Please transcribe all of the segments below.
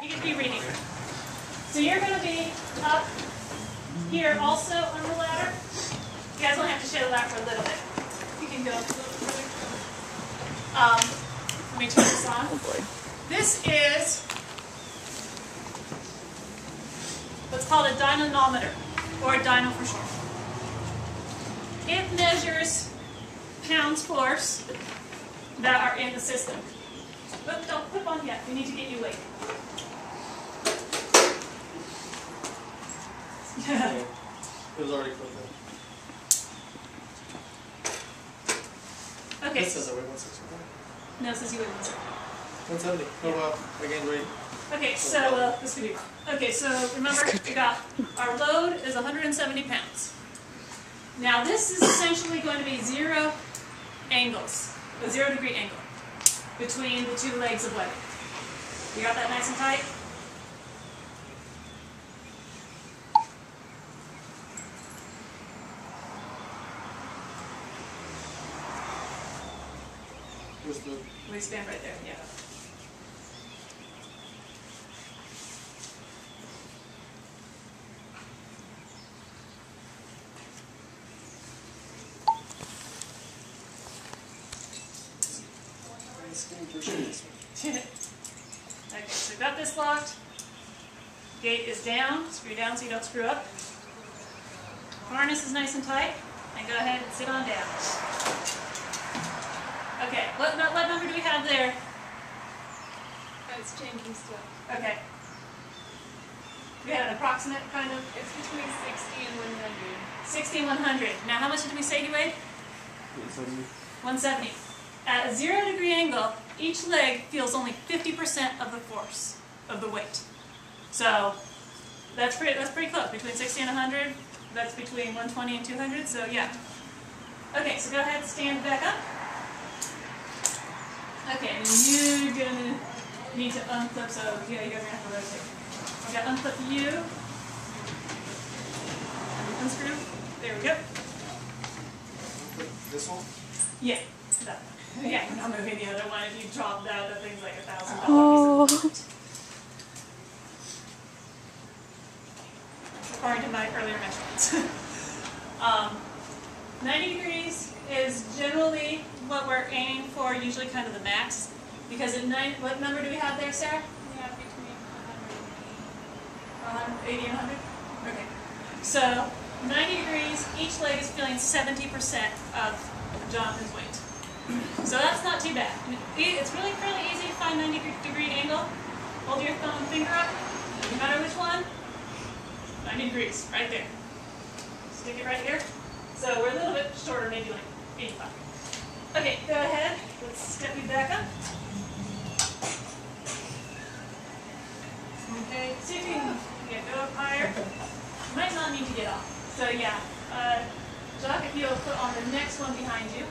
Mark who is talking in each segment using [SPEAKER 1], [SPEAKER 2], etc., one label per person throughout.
[SPEAKER 1] You get to be reading. So you're going to be up here also on the ladder. You guys only have to share the ladder for a little bit. You can go a little further. Let me turn this on.
[SPEAKER 2] Oh boy.
[SPEAKER 1] This is what's called a dynamometer, or a dyno for short. It measures pounds force that are in the system. But don't clip on yet. We need to get you weight.
[SPEAKER 3] It was already clipped in.
[SPEAKER 1] Okay.
[SPEAKER 3] This says I weigh 165.
[SPEAKER 1] No, it says you weigh
[SPEAKER 3] 170.170. Oh wow, I gained weight.
[SPEAKER 1] Okay, so this could be wrong. Okay, so remember we got our load is 170 pounds. Now this is essentially going to be 0 angles, a 0-degree angle between the two legs of webbing. You got that nice and tight?
[SPEAKER 3] Where's the
[SPEAKER 1] Waistband right there, yeah. Okay, so we've got this locked. Gate is down. Screw down so you don't screw up. Harness is nice and tight. And go ahead and sit on down. Okay, what number do we have there?
[SPEAKER 4] It's changing still.
[SPEAKER 1] Okay. We had an approximate kind of?
[SPEAKER 4] It's between 60 and 100.
[SPEAKER 1] 60 and 100. Now how much did we say you weighed?
[SPEAKER 3] 170.
[SPEAKER 1] 170. At a 0-degree angle, each leg feels only 50% of the force of the weight. So that's pretty close. Between 60 and 100, that's between 120 and 200. So yeah. Okay, so go ahead and stand back up. Okay, and you're gonna need to unclip. So yeah, you guys are gonna have to rotate. I'm gonna unclip you. And unscrew. There we go.
[SPEAKER 3] This one?
[SPEAKER 1] Yeah. That one. Yeah, I'm not moving the other one. If you drop that, that thing's like $1,000
[SPEAKER 2] Oh.
[SPEAKER 1] piece of wood. According to my earlier measurements. 90 degrees is generally what we're aiming for, usually kind of the max. Because at 9, what number do we have there, Sarah?
[SPEAKER 4] We have between
[SPEAKER 1] 180 and 100? Okay. So 90 degrees, each leg is feeling 70% of Jonathan's weight. So that's not too bad. It's really fairly easy to find 90-degree angle. Hold your thumb and finger up, no matter which one. 90 degrees, right there. Stick it right here. So we're a little bit shorter, maybe like 85. Okay, go ahead. Let's step you back up. Okay, see if you can go up higher. You might not need to get off. So yeah, Jacques, if you'll put on the next one behind you.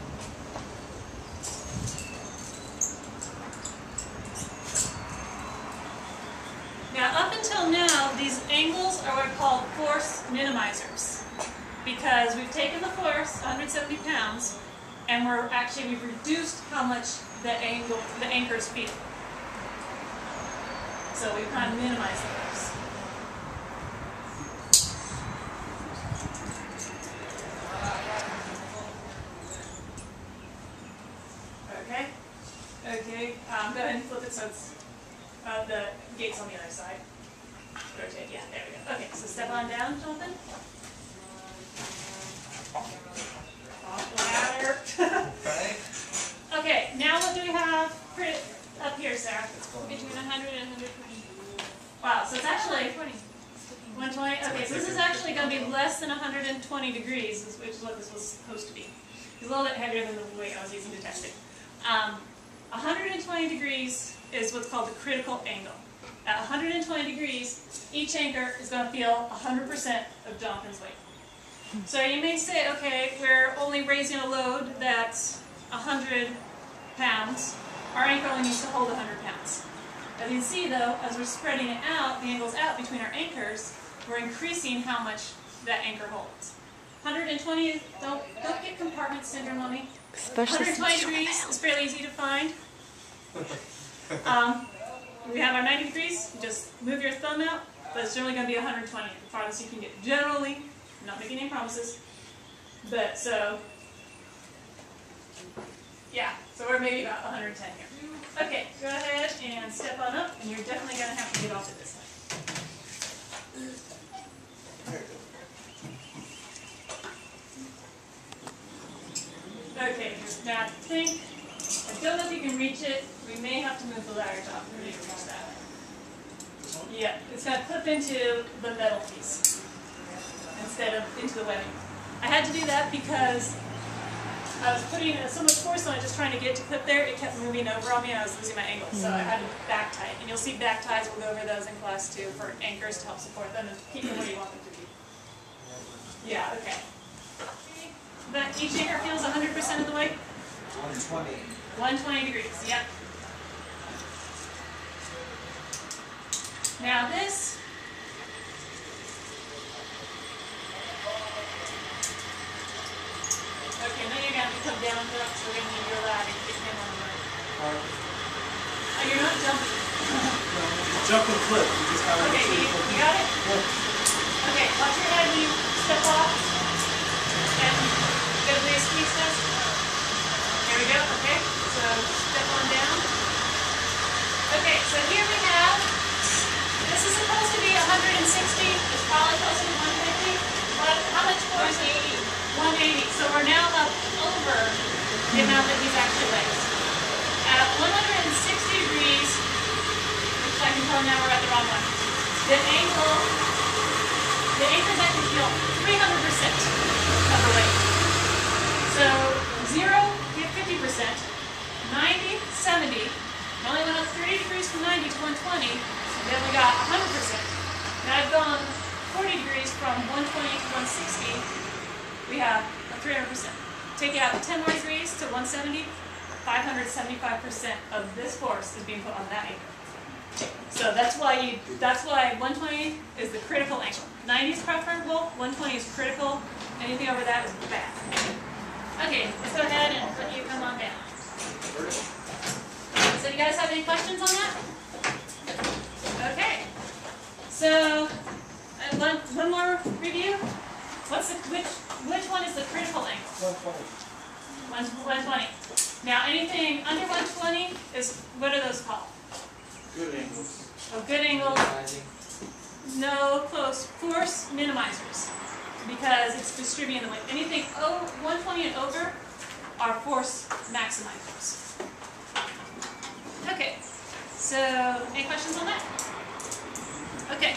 [SPEAKER 1] Now, up until now, these angles are what are called force minimizers, because we've taken the force, 170 pounds, and we've reduced how much the anchors feel. So we've kind of minimized the force. Okay. Okay. Go ahead and flip it so it's. The gate's on the other side. Rotate, yeah, there we go. Okay, so step on down, Jonathan. Off the ladder. Okay, now what do we have up here, Sarah?
[SPEAKER 4] between 100 and 120.
[SPEAKER 1] Wow, so it's actually
[SPEAKER 4] 120.
[SPEAKER 1] 120? Okay, so this is actually going to be less than 120 degrees, which is what this was supposed to be. It's a little bit heavier than the weight I was using to test it. 120 degrees is what's called the critical angle. At 120 degrees, each anchor is going to feel 100% of Jonathan's weight. So you may say, okay, we're only raising a load that's 100 pounds. Our anchor only needs to hold 100 pounds. As you can see, though, as we're spreading it out, the angles out between our anchors, we're increasing how much that anchor holds. 120, don't get compartment syndrome on me.
[SPEAKER 2] Especially
[SPEAKER 1] 120 degrees is fairly easy to find. we have our 90 degrees, you just move your thumb out, but it's generally going to be 120, the farthest you can get. Generally, I'm not making any promises, but so, yeah, so we're maybe about 110 here. Okay, go ahead and step on up, and you're definitely going to have to get off at this time. Okay, now I don't know if you can reach it. We may have to move the ladder top for you to reach that. Yeah, it's going to clip into the metal piece instead of into the webbing. I had to do that because I was putting so much force on it, just trying to get it to clip there. It kept moving over on me, and I was losing my angle. So I had to back tie it. And you'll see back ties. We'll go over those in class too for anchors to help support them and keep them where you want them to be. Yeah. Okay. But each anchor feels 100% of the way.
[SPEAKER 2] 120.
[SPEAKER 1] 120 degrees. Yep. Now this. Okay, now you're going to have to come down to it, so we're going to need your ladder to get him on the line. Oh, you're not jumping.
[SPEAKER 3] Jump and flip. You just gotta
[SPEAKER 1] Okay, you got it? Okay, watch your head when you step off. And get a big squeeze test. Here we go, okay? So step on down. Okay, so here we have, this is supposed to be 160. It's probably closer to 150. But how much force? 180. 180. So we're now up over the amount that he's actually weighs. At 160 degrees, which I can tell now we're at the wrong one, the anchors actually feel 300% of the weight. So 0, get 50%, 90, 70. I only went up 30 degrees from 90 to 120, then we got 100%. Now I've gone 40 degrees from 120 to 160. We have a 300%. Take out 10 more degrees to 170, 575% of this force is being put on that anchor. So that's why 120 is the critical angle. 90 is preferable, 120 is critical. Anything over that is bad. Okay, let's go ahead and let you come on down. So you guys have any questions on that? Okay. So one more review. Which one is the critical angle? 120. Now anything under 120 is, what are those called?
[SPEAKER 3] Good angles.
[SPEAKER 1] Oh, good angles. No, close. Force minimizers. Because it's distributing the weight. Anything 120 and over are force maximizers. Okay. So, any questions on that? Okay.